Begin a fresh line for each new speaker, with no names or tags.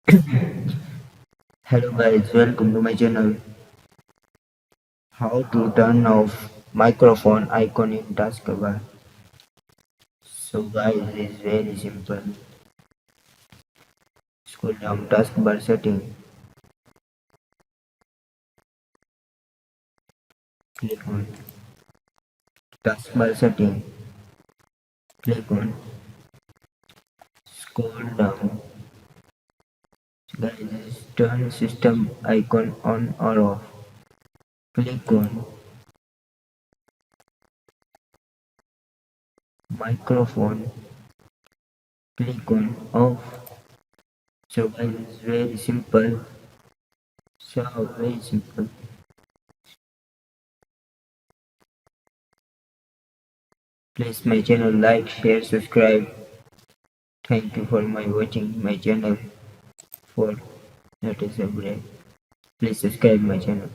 Hello guys, welcome to my channel. How to turn off microphone icon in taskbar. So guys, it's very simple. Scroll down taskbar setting, click on taskbar setting, click on scroll down. Guys, turn system icon on or off. Click on microphone, click on off. So guys, it's very simple. So very simple. Please my channel like, share, subscribe. Thank you for my watching my channel for that is a break. Please subscribe my channel.